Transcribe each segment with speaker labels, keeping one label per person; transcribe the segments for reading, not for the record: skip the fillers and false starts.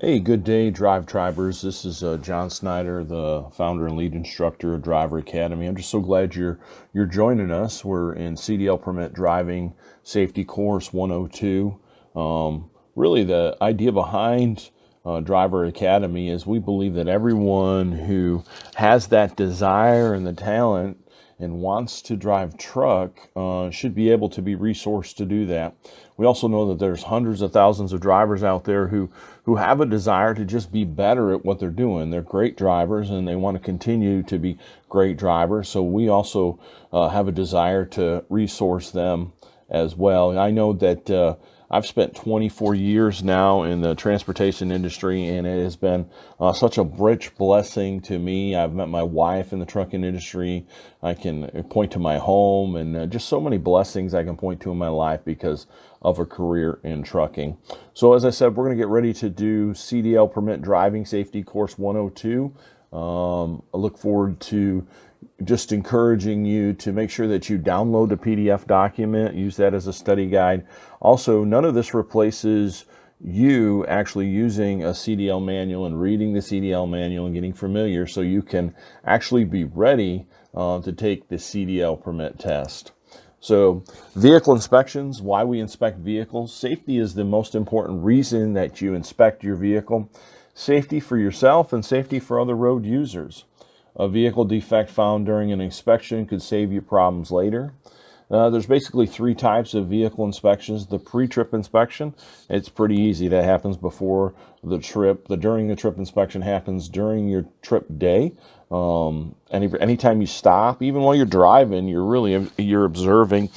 Speaker 1: Hey, good day, Drive Drivers. This is John Snyder, the founder and lead instructor of Driver Academy. I'm just so glad you're joining us. We're in CDL Permit Driving Safety Course 102. Really, the idea behind Driver Academy is we believe that everyone who has that desire and the talent and wants to drive truck should be able to be resourced to do that. We also know that there's hundreds of thousands of drivers out there who have a desire to just be better at what they're doing. They're great drivers and they want to continue to be great drivers. So we also have a desire to resource them as well. I know that I've spent 24 years now in the transportation industry, and it has been such a rich blessing to me. I've met my wife in the trucking industry. I can point to my home and just so many blessings I can point to in my life because of a career in trucking. So as I said, we're going to get ready to do CDL Permit Driving Safety Course 102. I look forward to just encouraging you to make sure that you download the PDF document, use that as a study guide. Also, none of this replaces you actually using a CDL manual and reading the CDL manual and getting familiar so you can actually be ready to take the CDL permit test. So, vehicle inspections, why we inspect vehicles. Safety is the most important reason that you inspect your vehicle. Safety for yourself and safety for other road users. A vehicle defect found during an inspection could save you problems later. There's basically three types of vehicle inspections. The pre-trip inspection, it's pretty easy. That happens before the trip. The during the trip inspection happens during your trip day. Anytime you stop, even while you're driving, you're observing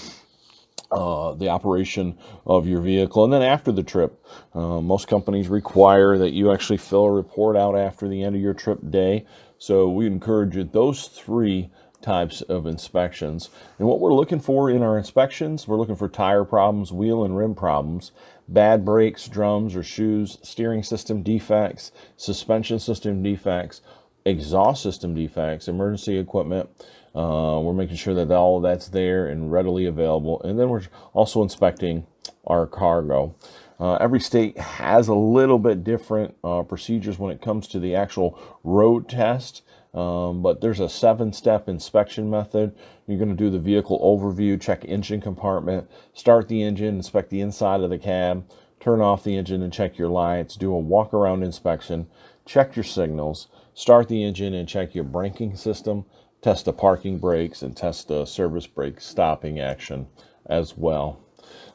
Speaker 1: the operation of your vehicle. And then after the trip, most companies require that you actually fill a report out after the end of your trip day. So we encourage you those three types of inspections. And what we're looking for in our inspections, we're looking for tire problems, wheel and rim problems, bad brakes, drums or shoes, steering system defects, suspension system defects, exhaust system defects, emergency equipment. We're making sure that all of that's there and readily available. And then we're also inspecting our cargo. Every state has a little bit different procedures when it comes to the actual road test. But there's a 7-step inspection method. You're going to do the vehicle overview, check engine compartment, start the engine, inspect the inside of the cab, turn off the engine and check your lights, do a walk around inspection, check your signals, start the engine and check your braking system, test the parking brakes, and test the service brake stopping action as well.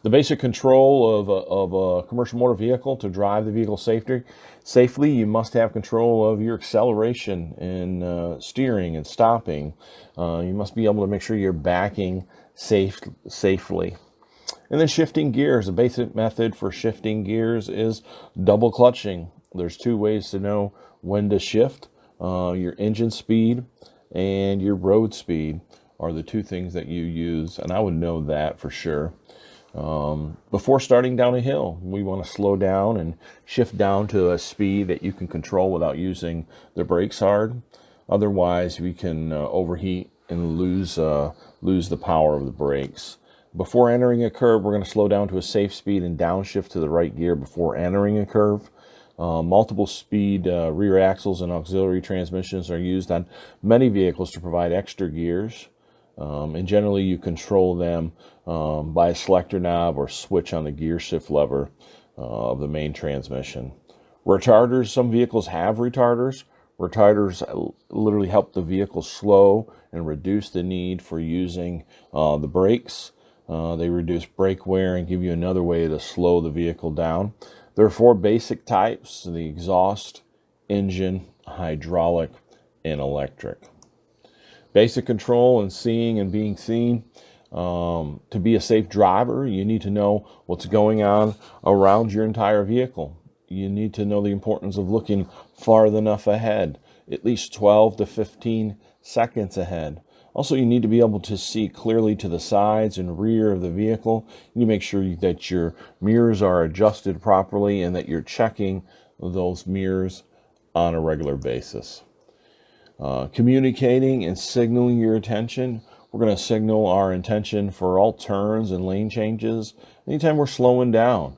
Speaker 1: The basic control of a commercial motor vehicle to drive the vehicle safely, you must have control of your acceleration and steering and stopping. You must be able to make sure you're backing safely. And then shifting gears. The basic method for shifting gears is double clutching. There's two ways to know when to shift. Your engine speed and your road speed are the two things that you use, and I would know that for sure. Before starting down a hill, we want to slow down and shift down to a speed that you can control without using the brakes hard. Otherwise, we can overheat and lose the power of the brakes. Before entering a curve, we're going to slow down to a safe speed and downshift to the right gear before entering a curve. Multiple speed rear axles and auxiliary transmissions are used on many vehicles to provide extra gears. And generally you control them by a selector knob or switch on the gear shift lever of the main transmission. Retarders, some vehicles have retarders. Retarders literally help the vehicle slow and reduce the need for using the brakes. They reduce brake wear and give you another way to slow the vehicle down. There are 4 basic types: the exhaust, engine, hydraulic, and electric. Basic control and seeing and being seen. To be a safe driver, you need to know what's going on around your entire vehicle. You need to know the importance of looking far enough ahead, at least 12 to 15 seconds ahead. Also, you need to be able to see clearly to the sides and rear of the vehicle. You need to make sure that your mirrors are adjusted properly and that you're checking those mirrors on a regular basis. Communicating and signaling your attention. We're going to signal our intention for all turns and lane changes anytime we're slowing down.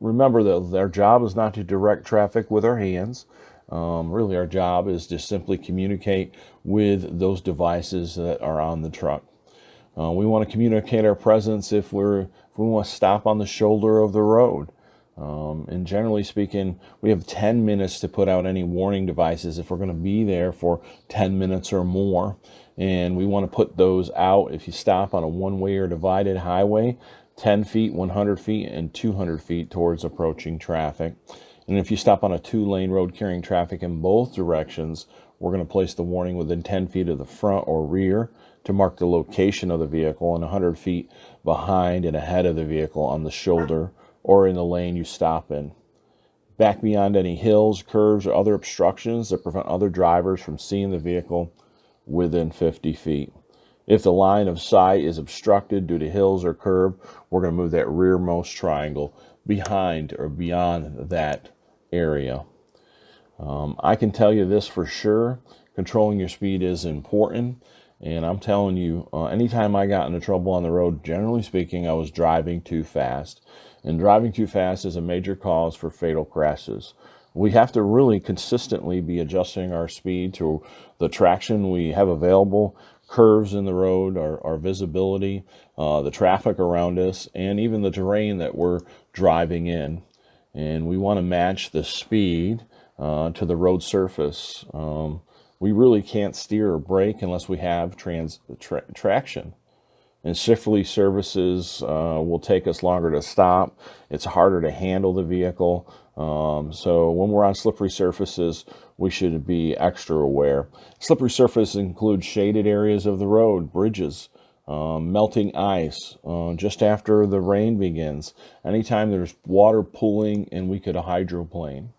Speaker 1: remember that our job is not to direct traffic with our hands. Really, our job is to simply communicate with those devices that are on the truck. We want to communicate our presence if we want to stop on the shoulder of the road. And generally speaking, we have 10 minutes to put out any warning devices if we're going to be there for 10 minutes or more. And we want to put those out if you stop on a one-way or divided highway, 10 feet, 100 feet, and 200 feet towards approaching traffic. And if you stop on a two-lane road carrying traffic in both directions, we're going to place the warning within 10 feet of the front or rear to mark the location of the vehicle, and 100 feet behind and ahead of the vehicle on the shoulder or in the lane you stop in. Back beyond any hills, curves, or other obstructions that prevent other drivers from seeing the vehicle within 50 feet. If the line of sight is obstructed due to hills or curb, we're going to move that rearmost triangle behind or beyond that area. I can tell you this for sure, controlling your speed is important. And I'm telling you, anytime I got into trouble on the road, generally speaking, I was driving too fast. And driving too fast is a major cause for fatal crashes. We have to really consistently be adjusting our speed to the traction we have available, curves in the road, our visibility, the traffic around us, and even the terrain that we're driving in. And we want to match the speed to the road surface. We really can't steer or brake unless we have traction. And shifty surfaces will take us longer to stop. It's harder to handle the vehicle. So when we're on slippery surfaces, we should be extra aware. Slippery surfaces include shaded areas of the road, bridges, melting ice just after the rain begins. Anytime there's water pooling and we could hydroplane.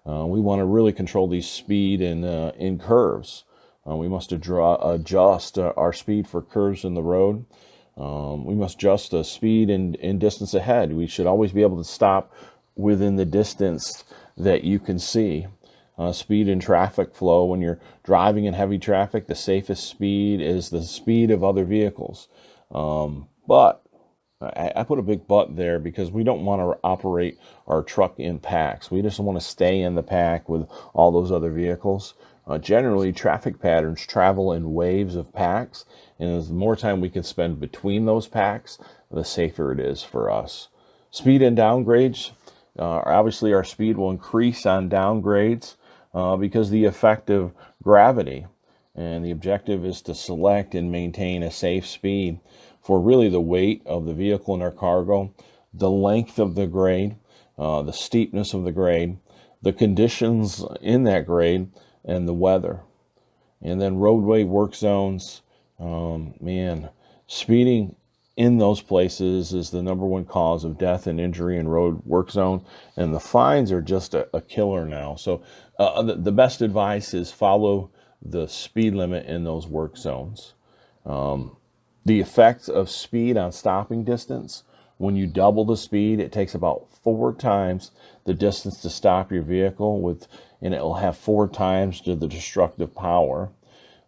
Speaker 1: We want to really control the speed in curves. We must adjust our speed for curves in the road. We must adjust the speed and distance ahead. We should always be able to stop within the distance that you can see. Speed and traffic flow. When you're driving in heavy traffic, the safest speed is the speed of other vehicles. But I put a big but there because we don't want to operate our truck in packs. We just want to stay in the pack with all those other vehicles. Generally, traffic patterns travel in waves of packs, and the more time we can spend between those packs, the safer it is for us. Speed and downgrades. Obviously, our speed will increase on downgrades because the effect of gravity. And the objective is to select and maintain a safe speed for really the weight of the vehicle and our cargo, the length of the grade, the steepness of the grade, the conditions in that grade, and the weather. And then roadway work zones. Speeding in those places is the number one cause of death and injury in road work zone, and the fines are just a killer now. So the best advice is follow the speed limit in those work zones. The effects of speed on stopping distance. When you double the speed, it takes about 4 times the distance to stop your vehicle and it will have 4 times the destructive power.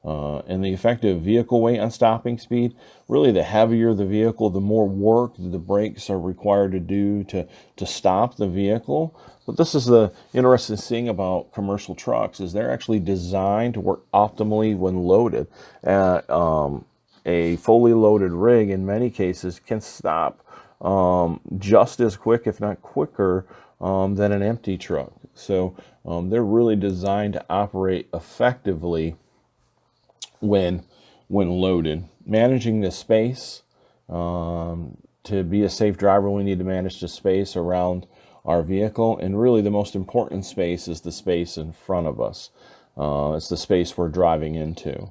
Speaker 1: And the effective vehicle weight on stopping speed, really the heavier the vehicle, the more work the brakes are required to do to stop the vehicle. But this is the interesting thing about commercial trucks is they're actually designed to work optimally when loaded. A fully loaded rig in many cases can stop just as quick, if not quicker, than an empty truck. So they're really designed to operate effectively when loaded. Managing the space. To be a safe driver, we need to manage the space around our vehicle, and really the most important space is the space in front of us. It's the space we're driving into.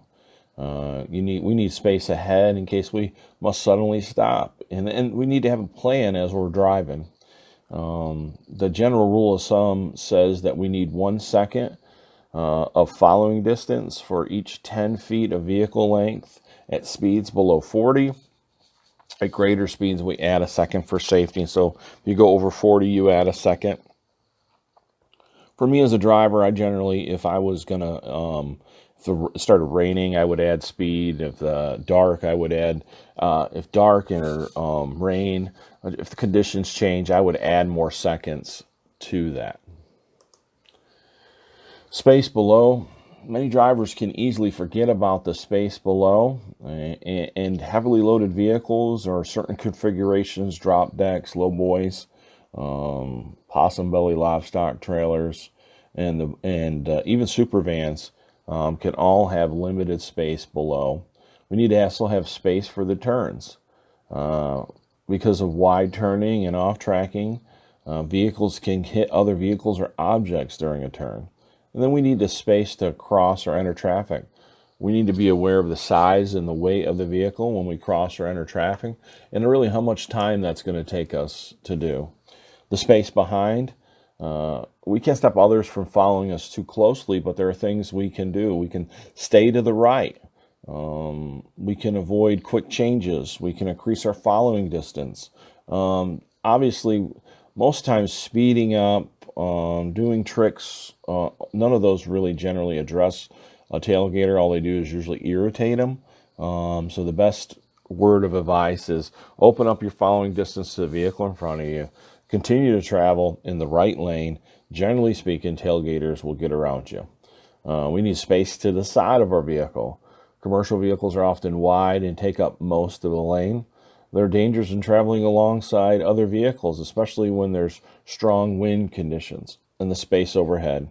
Speaker 1: We need space ahead in case we must suddenly stop, and we need to have a plan as we're driving. The general rule of thumb says that we need 1 second of following distance for each 10 feet of vehicle length at speeds below 40. At greater speeds, we add a second for safety. So if you go over 40, you add a second. For me as a driver, I generally, if it started raining, I would add speed. If dark, I would add. If dark or rain, if the conditions change, I would add more seconds to that. Space below. Many drivers can easily forget about the space below, and heavily loaded vehicles or certain configurations, drop decks, low boys, possum belly livestock trailers, and even super vans can all have limited space below. We need to also have space for the turns. Because of wide turning and off tracking, vehicles can hit other vehicles or objects during a turn. And then we need the space to cross or enter traffic. We need to be aware of the size and the weight of the vehicle when we cross or enter traffic, and really how much time that's going to take us to do. The space behind, we can't stop others from following us too closely, but there are things we can do. We can stay to the right. We can avoid quick changes. We can increase our following distance. Obviously, most times speeding up, doing tricks, none of those really generally address a tailgater. All they do is usually irritate them. So the best word of advice is open up your following distance to the vehicle in front of you. Continue to travel in the right lane. Generally speaking, tailgaters will get around you. We need space to the side of our vehicle. Commercial vehicles are often wide and take up most of the lane. There are dangers in traveling alongside other vehicles, especially when there's strong wind conditions and the space overhead.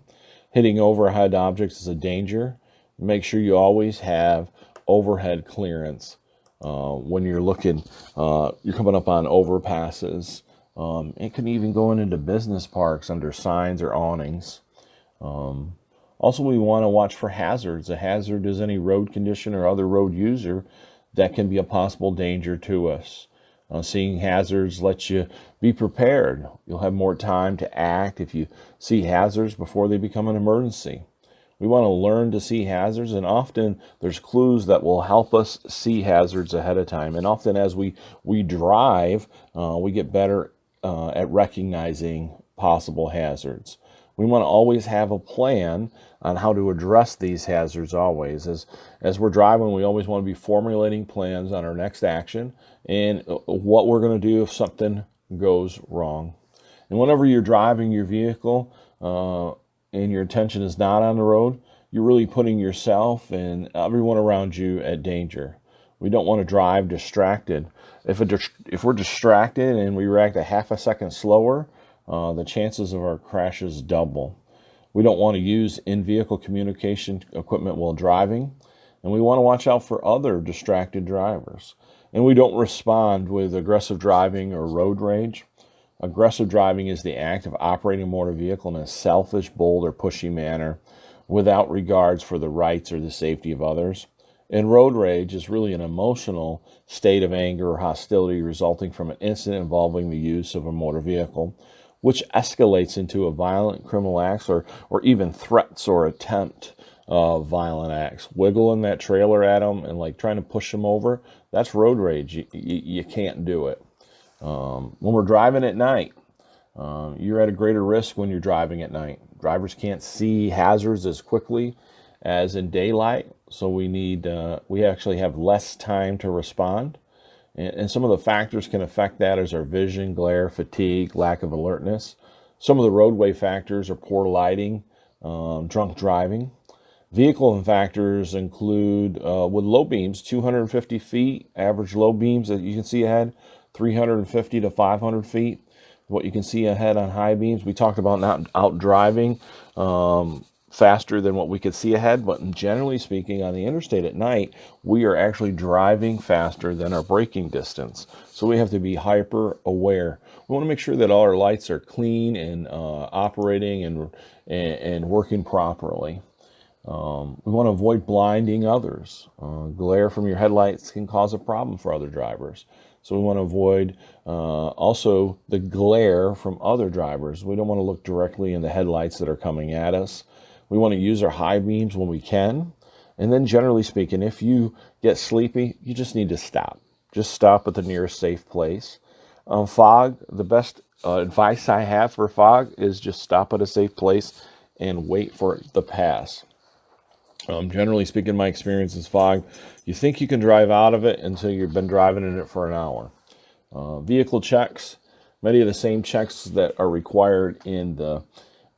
Speaker 1: Hitting overhead objects is a danger. Make sure you always have overhead clearance when you're looking, you're coming up on overpasses. It can even go into business parks under signs or awnings. Also, we want to watch for hazards. A hazard is any road condition or other road user that can be a possible danger to us. Seeing hazards lets you be prepared. You'll have more time to act if you see hazards before they become an emergency. We want to learn to see hazards, and often there's clues that will help us see hazards ahead of time. And often as we drive, we get better at recognizing possible hazards. We want to always have a plan on how to address these hazards always. As we're driving, we always want to be formulating plans on our next action and what we're going to do if something goes wrong. And whenever you're driving your vehicle and your attention is not on the road, you're really putting yourself and everyone around you at danger. We don't want to drive distracted. If we're distracted and we react a half a second slower, the chances of our crashes double. We don't want to use in-vehicle communication equipment while driving, and we want to watch out for other distracted drivers. And we don't respond with aggressive driving or road rage. Aggressive driving is the act of operating a motor vehicle in a selfish, bold, or pushy manner without regards for the rights or the safety of others. And road rage is really an emotional state of anger or hostility resulting from an incident involving the use of a motor vehicle, which escalates into a violent criminal acts or even threats or attempt violent acts. Wiggling that trailer at them and like trying to push them over, that's road rage. You can't do it. When we're driving at night, you're at a greater risk when you're driving at night. Drivers can't see hazards as quickly as in daylight, so we actually have less time to respond. And some of the factors can affect that as our vision, glare, fatigue, lack of alertness. Some of the roadway factors are poor lighting, drunk driving. Vehicle factors include, with low beams, 250 feet, average low beams that you can see ahead, 350 to 500 feet. What you can see ahead on high beams. We talked about not out driving faster than what we could see ahead, but generally speaking, on the interstate at night, we are actually driving faster than our braking distance. So we have to be hyper aware. We want to make sure that all our lights are clean and operating and working properly. We want to avoid blinding others. Glare from your headlights can cause a problem for other drivers. So we want to avoid also the glare from other drivers. We don't want to look directly in the headlights that are coming at us. We want to use our high beams when we can. And then generally speaking, if you get sleepy, you just need to stop. Just stop at the nearest safe place. Fog, the best advice I have for fog is just stop at a safe place and wait for it to pass. Generally speaking, my experience is fog. You think you can drive out of it until you've been driving in it for an hour. Vehicle checks, many of the same checks that are required in the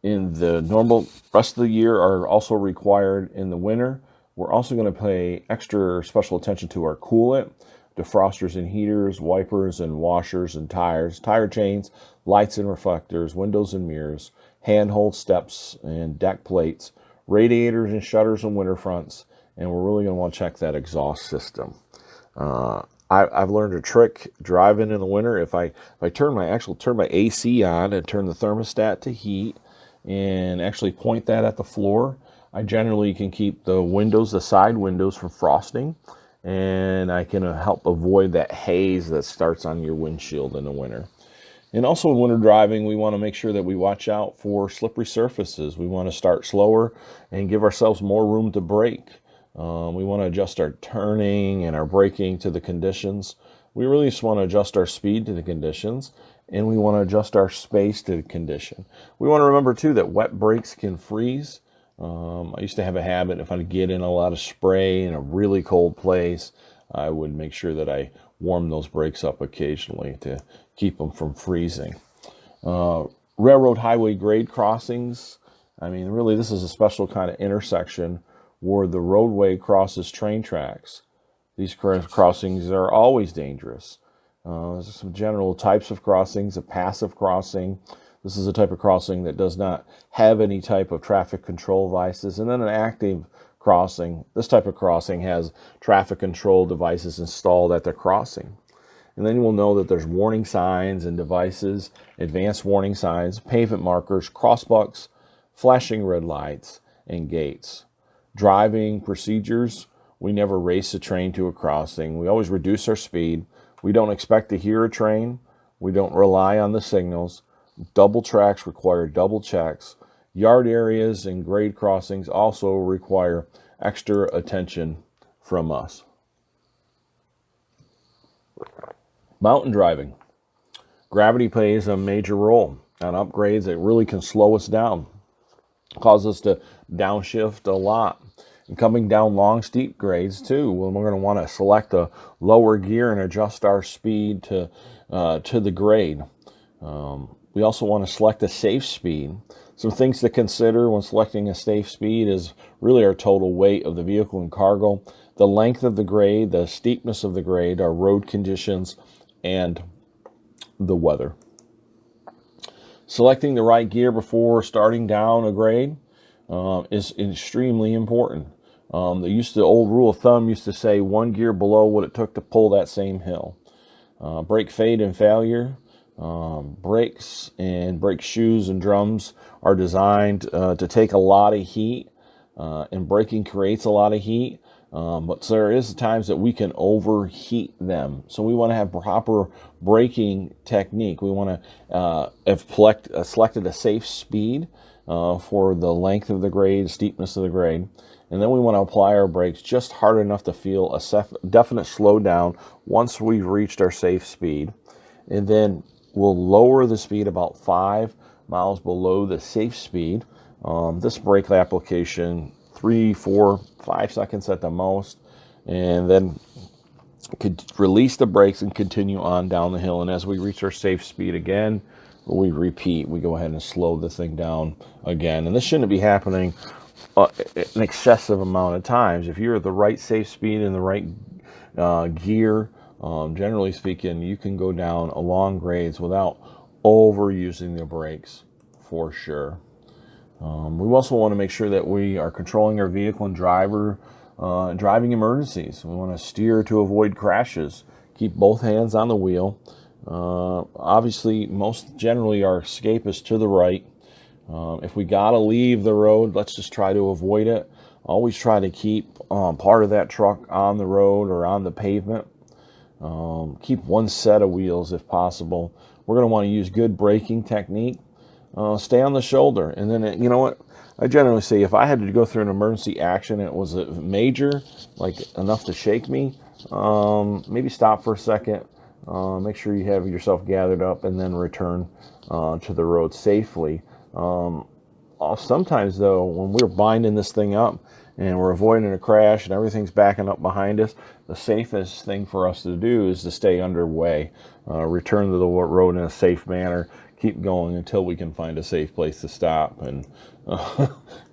Speaker 1: normal rest of the year are also required in the winter. We're also going to pay extra special attention to our coolant, defrosters and heaters, wipers and washers and tires, tire chains, lights and reflectors, windows and mirrors, handhold steps and deck plates, radiators and shutters and winter fronts, and we're really going to want to check that exhaust system. I've learned a trick driving in the winter. If I turn my AC on and turn the thermostat to heat and actually point that at the floor, I generally can keep the side windows from frosting, and I can help avoid that haze that starts on your windshield in the winter. And also in winter driving, we want to make sure that we watch out for slippery surfaces. We want to start slower and give ourselves more room to brake. We want to adjust our turning and our braking to the conditions. We really just want to adjust our speed to the conditions, and we want to adjust our space to the condition. We want to remember, too, that wet brakes can freeze. I used to have a habit, if I get in a lot of spray in a really cold place, I would make sure that I warm those brakes up occasionally to keep them from freezing. Railroad highway grade crossings. I mean, really, this is a special kind of intersection where the roadway crosses train tracks. These crossings are always dangerous. There's some general types of crossings. A passive crossing. This is a type of crossing that does not have any type of traffic control devices. And then an active crossing. This type of crossing has traffic control devices installed at the crossing. And then you will know that there's warning signs and devices, advanced warning signs, pavement markers, crossbucks, flashing red lights, and gates. Driving procedures. We never race a train to a crossing. We always reduce our speed. We don't expect to hear a train. We don't rely on the signals. Double tracks require double checks. Yard areas and grade crossings also require extra attention from us. Mountain driving. Gravity plays a major role on upgrades that really can slow us down, cause us to downshift a lot. And coming down long, steep grades too, we're going to want to select a lower gear and adjust our speed to the grade. We also want to select a safe speed. Some things to consider when selecting a safe speed is really our total weight of the vehicle and cargo, the length of the grade, the steepness of the grade, our road conditions, and the weather. Selecting the right gear before starting down a grade is extremely important. The old rule of thumb used to say one gear below what it took to pull that same hill. Brake fade and failure. Brakes and brake shoes and drums are designed to take a lot of heat, and braking creates a lot of heat. But there is times that we can overheat them. So we want to have proper braking technique. We want to have selected a safe speed for the length of the grade, steepness of the grade. And then we want to apply our brakes just hard enough to feel a definite slowdown once we've reached our safe speed. And then we'll lower the speed about 5 miles below the safe speed. This brake application, 3, 4, 5 seconds at the most, and then could release the brakes and continue on down the hill. And as we reach our safe speed again, we repeat. We go ahead and slow the thing down again. And this shouldn't be happening an excessive amount of times. If you're at the right safe speed and the right gear, generally speaking, you can go down along grades without overusing the brakes for sure. We also want to make sure that we are controlling our vehicle and driving emergencies. We want to steer to avoid crashes. Keep both hands on the wheel. Obviously, most generally our escape is to the right. If we gotta leave the road, let's just try to avoid it. Always try to keep part of that truck on the road or on the pavement. Keep one set of wheels if possible. We're going to want to use good braking technique. Stay on the shoulder. And then, you know what? I generally say if I had to go through an emergency action and it was a major, like enough to shake me, maybe stop for a second. Make sure you have yourself gathered up and then return to the road safely. sometimes, though, when we're binding this thing up and we're avoiding a crash and everything's backing up behind us, the safest thing for us to do is to stay underway, return to the road in a safe manner, keep going until we can find a safe place to stop and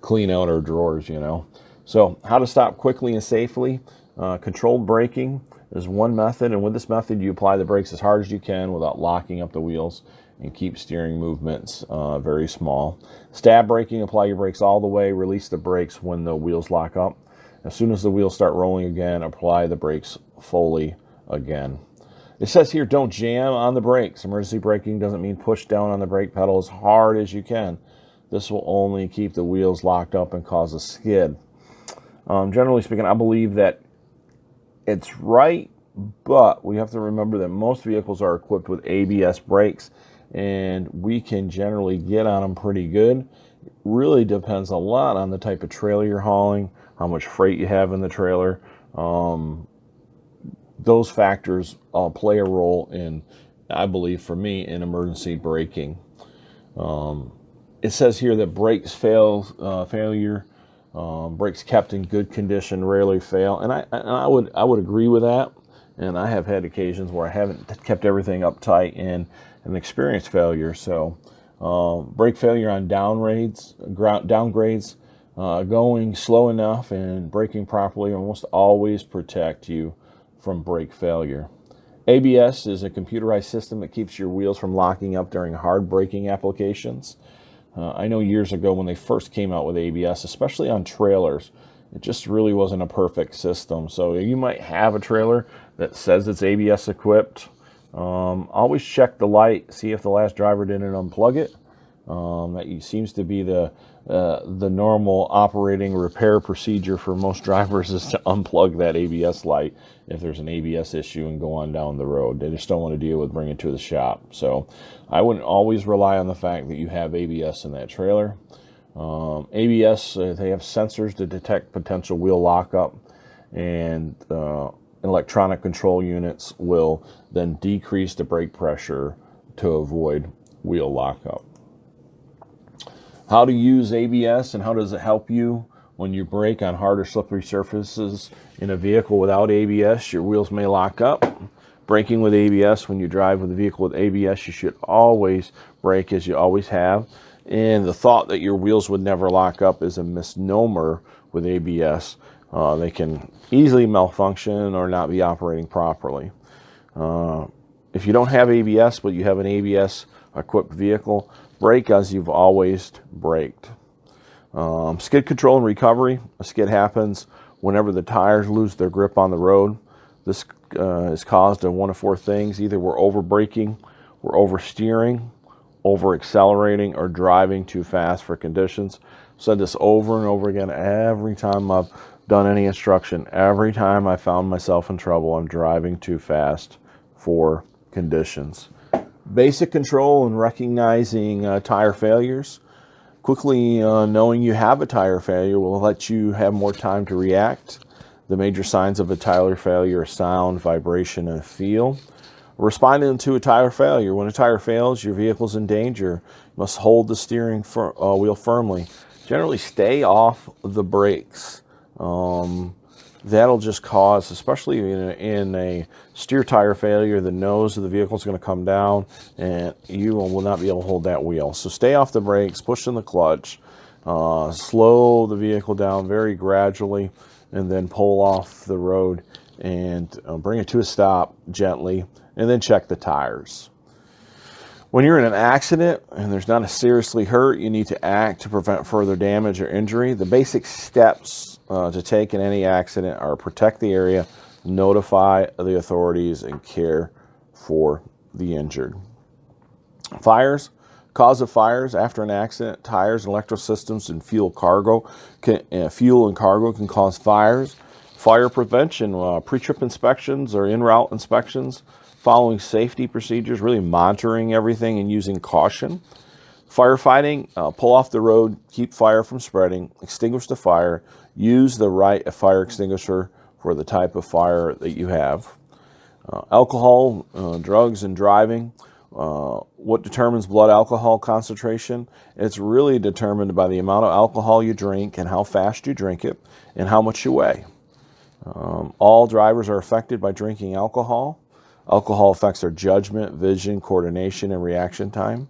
Speaker 1: clean out our drawers, you know. So how to stop quickly and safely? Controlled braking is one method, and with this method you apply the brakes as hard as you can without locking up the wheels and keep steering movements very small. Stab braking, apply your brakes all the way, release the brakes when the wheels lock up. As soon as the wheels start rolling again, apply the brakes fully again. It says here, don't jam on the brakes. Emergency braking doesn't mean push down on the brake pedal as hard as you can. This will only keep the wheels locked up and cause a skid. Generally speaking, I believe that it's right, but we have to remember that most vehicles are equipped with ABS brakes, and we can generally get on them pretty good. It really depends a lot on the type of trailer you're hauling, how much freight you have in the trailer. Those factors play a role in, I believe, for me, in emergency braking. It says here that brakes failure, brakes kept in good condition rarely fail, and I would agree with that. And I have had occasions where I haven't kept everything uptight and experienced failure. So brake failure on downgrades, going slow enough and braking properly almost always protect you from brake failure. ABS is a computerized system that keeps your wheels from locking up during hard braking applications. I know years ago when they first came out with ABS, especially on trailers, it just really wasn't a perfect system. So you might have a trailer that says it's ABS equipped. Always check the light, see if the last driver didn't unplug it. That seems to be the normal operating repair procedure for most drivers, is to unplug that ABS light if there's an ABS issue and go on down the road. They just don't want to deal with bringing it to the shop. So I wouldn't always rely on the fact that you have ABS in that trailer. ABS, they have sensors to detect potential wheel lockup, and electronic control units will then decrease the brake pressure to avoid wheel lockup. How to use ABS and how does it help you when you brake on hard or slippery surfaces in a vehicle without ABS? Your wheels may lock up. Braking with ABS, when you drive with a vehicle with ABS, you should always brake as you always have. And the thought that your wheels would never lock up is a misnomer with ABS. They can easily malfunction or not be operating properly. If you don't have ABS, but you have an ABS-equipped vehicle, brake as you've always braked. Skid control and recovery. A skid happens whenever the tires lose their grip on the road. This is caused by one of four things. Either we're over-braking, we're oversteering, over-accelerating, or driving too fast for conditions. I've said this over and over again every time I've done any instruction. Every time I found myself in trouble, I'm driving too fast for conditions. Basic control and recognizing tire failures. Quickly knowing you have a tire failure will let you have more time to react. The major signs of a tire failure are sound, vibration, and feel. Responding to a tire failure. When a tire fails, your vehicle's in danger. You must hold the steering wheel firmly. Generally stay off the brakes. That'll just cause, especially in a steer tire failure, the nose of the vehicle is going to come down and you will not be able to hold that wheel. So stay off the brakes, push in the clutch, slow the vehicle down very gradually, and then pull off the road and bring it to a stop gently, and then check the tires. When you're in an accident and there's not a seriously hurt, you need to act to prevent further damage or injury. The basic steps to take in any accident are protect the area, notify the authorities, and care for the injured. Fires. Cause of fires after an accident: tires, electrical systems, and fuel and cargo can cause fires. Fire prevention, pre-trip inspections or en-route inspections, following safety procedures, really monitoring everything and using caution. Firefighting, pull off the road, keep fire from spreading, extinguish the fire, use the right fire extinguisher for the type of fire that you have. Alcohol, drugs, and driving. What determines blood alcohol concentration? It's really determined by the amount of alcohol you drink and how fast you drink it and how much you weigh. All drivers are affected by drinking alcohol. Alcohol affects their judgment, vision, coordination, and reaction time.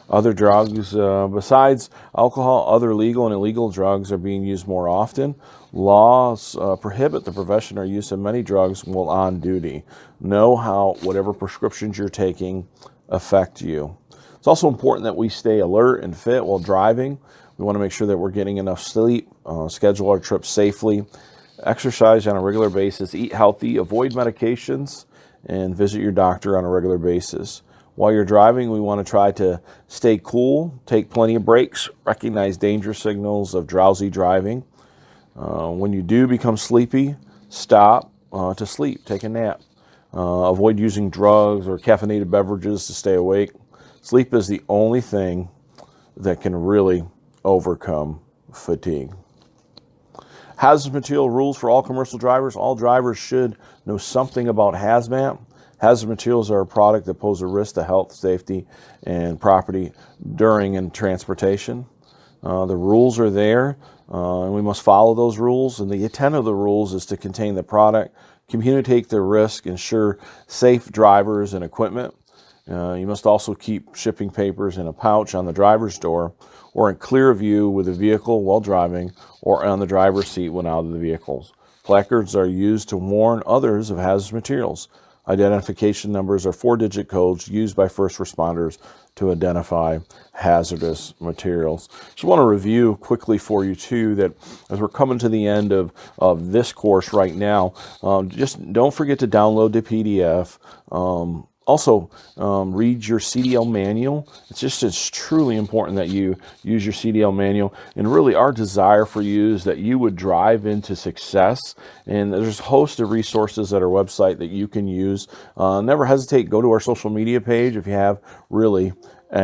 Speaker 1: Other drugs, besides alcohol, other legal and illegal drugs are being used more often. Laws prohibit the possession or use of many drugs while on duty. Know how whatever prescriptions you're taking affect you. It's also important that we stay alert and fit while driving. We want to make sure that we're getting enough sleep, schedule our trips safely, exercise on a regular basis, eat healthy, avoid medications, and visit your doctor on a regular basis. While you're driving, we want to try to stay cool, take plenty of breaks, recognize danger signals of drowsy driving. When you do become sleepy, stop to sleep, take a nap. Avoid using drugs or caffeinated beverages to stay awake. Sleep is the only thing that can really overcome fatigue. Hazardous material rules for all commercial drivers. All drivers should know something about hazmat. Hazardous materials are a product that pose a risk to health, safety, and property during and transportation. The rules are there, and we must follow those rules. And the intent of the rules is to contain the product, communicate the risk, ensure safe drivers and equipment. You must also keep shipping papers in a pouch on the driver's door or in clear view with the vehicle while driving or on the driver's seat when out of the vehicles. Placards are used to warn others of hazardous materials. Identification numbers are 4-digit codes used by first responders to identify hazardous materials. Just want to review quickly for you too that as we're coming to the end of this course right now, just don't forget to download the PDF. Also, read your CDL manual. It's truly important that you use your CDL manual. And really, our desire for you is that you would drive into success. And there's a host of resources at our website that you can use. Never hesitate. Go to our social media page if you have really